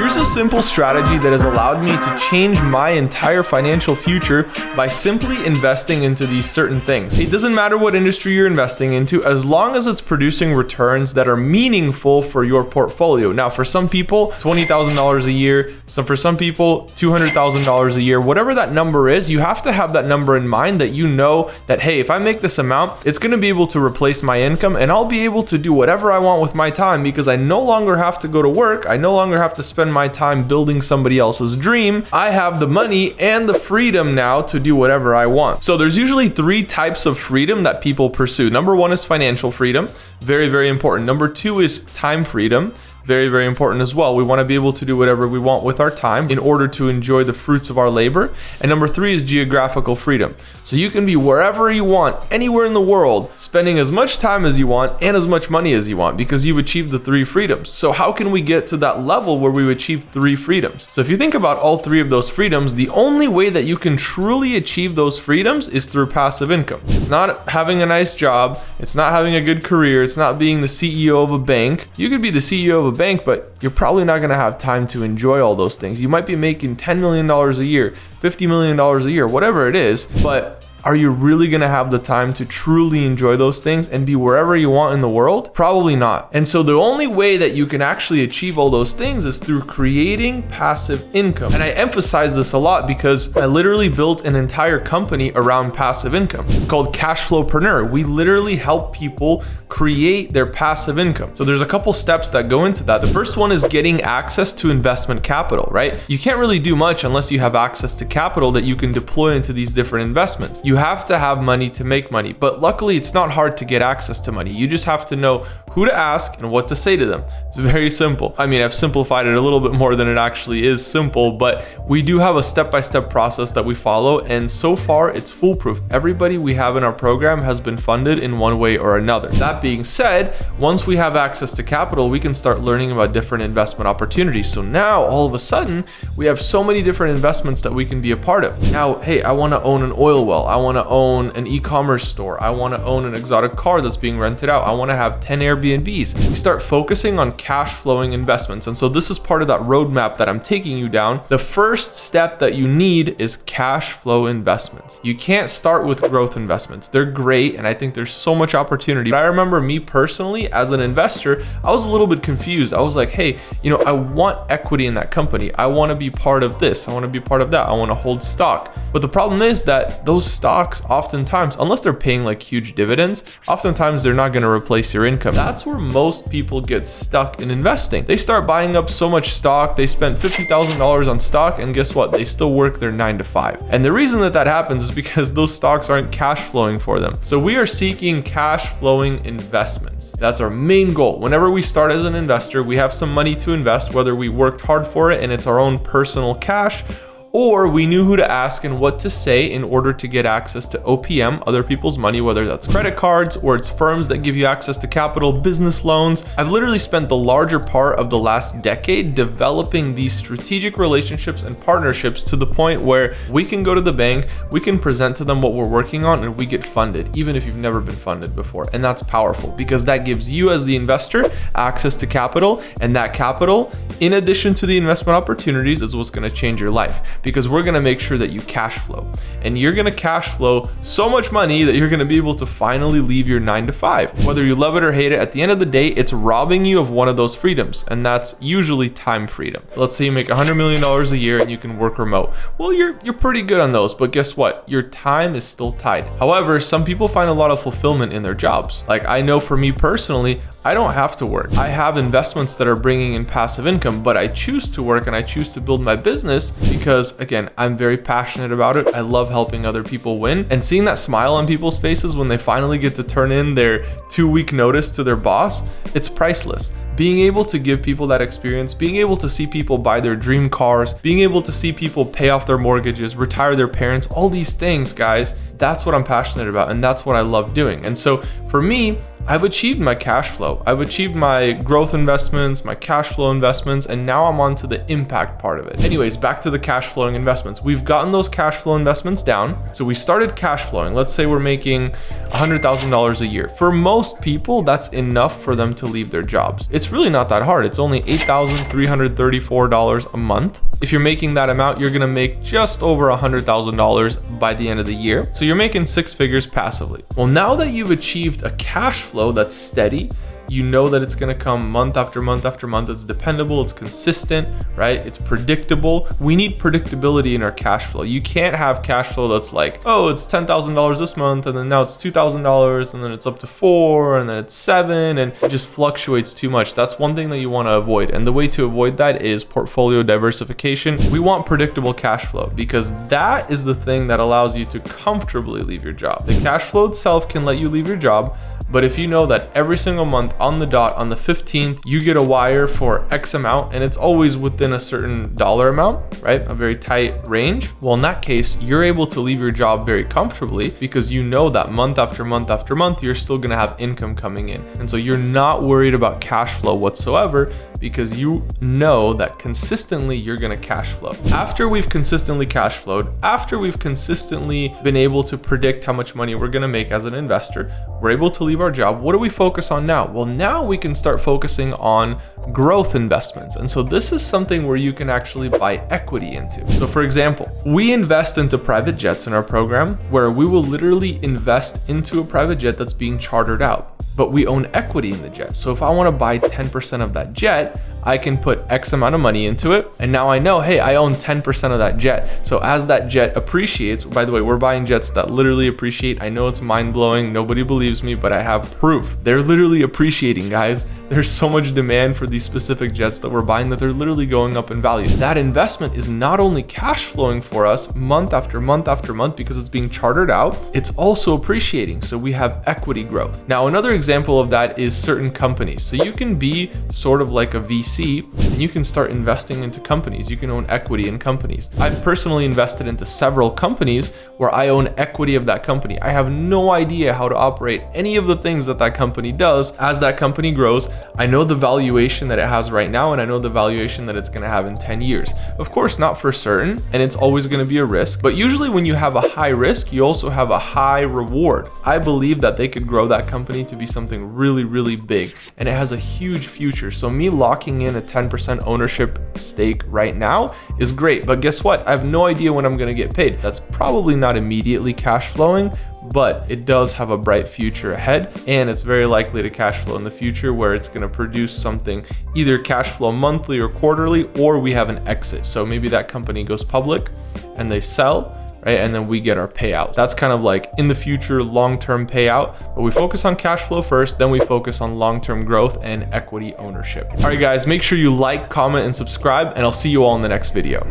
Here's a simple strategy that has allowed me to change my entire financial future by simply investing into these certain things. It doesn't matter what industry you're investing into, as long as it's producing returns that are meaningful for your portfolio. Now, for some people, $20,000 a year, for some people, $200,000 a year, whatever that number is, you have to have that number in mind, that you know that, hey, if I make this amount, it's going to be able to replace my income and I'll be able to do whatever I want with my time, because I no longer have to go to work. I no longer have to spend my time building somebody else's dream. I have the money and the freedom now to do whatever I want. So there's usually 3 types of freedom that people pursue. Number 1 is financial freedom. Very, very important. Number 2 is time freedom. Very, very important as well. We want to be able to do whatever we want with our time in order to enjoy the fruits of our labor. And number 3 is geographical freedom. So you can be wherever you want, anywhere in the world, spending as much time as you want and as much money as you want, because you've achieved the 3 freedoms. So how can we get to that level where we've achieved 3 freedoms? So if you think about all 3 of those freedoms, the only way that you can truly achieve those freedoms is through passive income. It's not having a nice job. It's not having a good career. It's not being the CEO of a bank. You could be the CEO of a bank, but you're probably not going to have time to enjoy all those things. You might be making $10 million a year, $50 million a year, whatever it is, but are you really going to have the time to truly enjoy those things and be wherever you want in the world? Probably not. And so the only way that you can actually achieve all those things is through creating passive income. And I emphasize this a lot because I literally built an entire company around passive income. It's called Cashflowpreneur. We literally help people create their passive income. So there's a couple steps that go into that. The first one is getting access to investment capital, right? You can't really do much unless you have access to capital that you can deploy into these different investments. You have to have money to make money, but luckily it's not hard to get access to money. You just have to know who to ask and what to say to them. It's very simple. I mean, I've simplified it a little bit more than it actually is simple, but we do have a step-by-step process that we follow, and so far it's foolproof. Everybody we have in our program has been funded in one way or another. That being said, once we have access to capital, we can start learning about different investment opportunities. So now all of a sudden we have so many different investments that we can be a part of. Now, hey, I want to own an oil well. I want to own an e-commerce store. I want to own an exotic car that's being rented out. I want to have 10 Airbnbs. We start focusing on cash flowing investments. And so this is part of that roadmap that I'm taking you down. The first step that you need is cash flow investments. You can't start with growth investments. They're great, and I think there's so much opportunity. But I remember me personally as an investor, I was a little bit confused. I was like, hey, I want equity in that company. I want to be part of this. I want to be part of that. I want to hold stock. But the problem is that those stocks oftentimes, unless they're paying like huge dividends, oftentimes they're not going to replace your income. That's where most people get stuck in investing. They start buying up so much stock. They spend $50,000 on stock, and guess what? They still work their 9 to 5. And the reason that that happens is because those stocks aren't cash flowing for them. So we are seeking cash flowing investments. That's our main goal. Whenever we start as an investor, we have some money to invest, whether we worked hard for it and it's our own personal cash, or we knew who to ask and what to say in order to get access to OPM, other people's money, whether that's credit cards or it's firms that give you access to capital, business loans. I've literally spent the larger part of the last decade developing these strategic relationships and partnerships to the point where we can go to the bank, we can present to them what we're working on, and we get funded, even if you've never been funded before. And that's powerful because that gives you as the investor access to capital, and that capital, in addition to the investment opportunities, is what's going to change your life. Because we're going to make sure that you cash flow, and you're going to cash flow so much money that you're going to be able to finally leave your 9 to 5. Whether you love it or hate it, at the end of the day, it's robbing you of one of those freedoms, and that's usually time freedom. Let's say you make $100 million a year and you can work remote. Well, you're pretty good on those, but guess what? Your time is still tied. However, some people find a lot of fulfillment in their jobs. Like I know for me personally, I don't have to work. I have investments that are bringing in passive income, but I choose to work and I choose to build my business because, again, I'm very passionate about it. I love helping other people win, and seeing that smile on people's faces when they finally get to turn in their 2-week notice to their boss, it's priceless. Being able to give people that experience, being able to see people buy their dream cars, being able to see people pay off their mortgages, retire their parents, all these things, guys, That's what I'm passionate about, and that's what I love doing. And so for me, I've achieved my cash flow. I've achieved my growth investments, my cash flow investments, and now I'm on to the impact part of it. Anyways, back to the cash flowing investments. We've gotten those cash flow investments down. So we started cash flowing. Let's say we're making $100,000 a year. For most people, that's enough for them to leave their jobs. It's really not that hard. It's only $8,334 a month. If you're making that amount, you're gonna make just over $100,000 by the end of the year. So you're making 6 figures passively. Well, now that you've achieved a cash flow that's steady, you know that it's going to come month after month after month. It's dependable, it's consistent, right? It's predictable. We need predictability in our cash flow. You can't have cash flow that's like, oh, it's $10,000 this month, and then now it's $2,000, and then it's up to $4,000, and then it's $7,000, and it just fluctuates too much. That's one thing that you want to avoid. And the way to avoid that is portfolio diversification. We want predictable cash flow because that is the thing that allows you to comfortably leave your job. The cash flow itself can let you leave your job, but if you know that every single month on the dot, on the 15th, you get a wire for X amount and it's always within a certain dollar amount, right? A very tight range. Well, in that case, you're able to leave your job very comfortably because you know that month after month after month, you're still gonna have income coming in. And so you're not worried about cash flow whatsoever because you know that consistently you're gonna cash flow. After we've consistently cash flowed, after we've consistently been able to predict how much money we're gonna make as an investor, we're able to leave our job. What do we focus on now? Well, now we can start focusing on growth investments. And so this is something where you can actually buy equity into. So for example, we invest into private jets in our program where we will literally invest into a private jet that's being chartered out, but we own equity in the jet. So if I want to buy 10% of that jet, I can put X amount of money into it. And now I know, hey, I own 10% of that jet. So as that jet appreciates, by the way, we're buying jets that literally appreciate. I know it's mind blowing. Nobody believes me, but I have proof. They're literally appreciating, guys. There's so much demand for these specific jets that we're buying that they're literally going up in value. That investment is not only cash flowing for us month after month after month because it's being chartered out, it's also appreciating. So we have equity growth. Now, another example of that is certain companies. So you can be sort of like a VC and you can start investing into companies. You can own equity in companies. I've personally invested into several companies where I own equity of that company. I have no idea how to operate any of the things that that company does. As that company grows, I know the valuation that it has right now, and I know the valuation that it's going to have in 10 years. Of course, not for certain, and it's always going to be a risk, but usually when you have a high risk, you also have a high reward. I believe that they could grow that company to be something really, really big, and it has a huge future. So me locking in a 10% ownership stake right now is great, but guess what? I have no idea when I'm going to get paid. That's probably not immediately cash flowing, but it does have a bright future ahead, and it's very likely to cash flow in the future where it's going to produce something, either cash flow monthly or quarterly, or we have an exit. So maybe that company goes public and they sell, right? And then we get our payout. That's kind of like in the future, long-term payout, but we focus on cash flow first, then we focus on long-term growth and equity ownership. All right, guys, make sure you like, comment, and subscribe, and I'll see you all in the next video.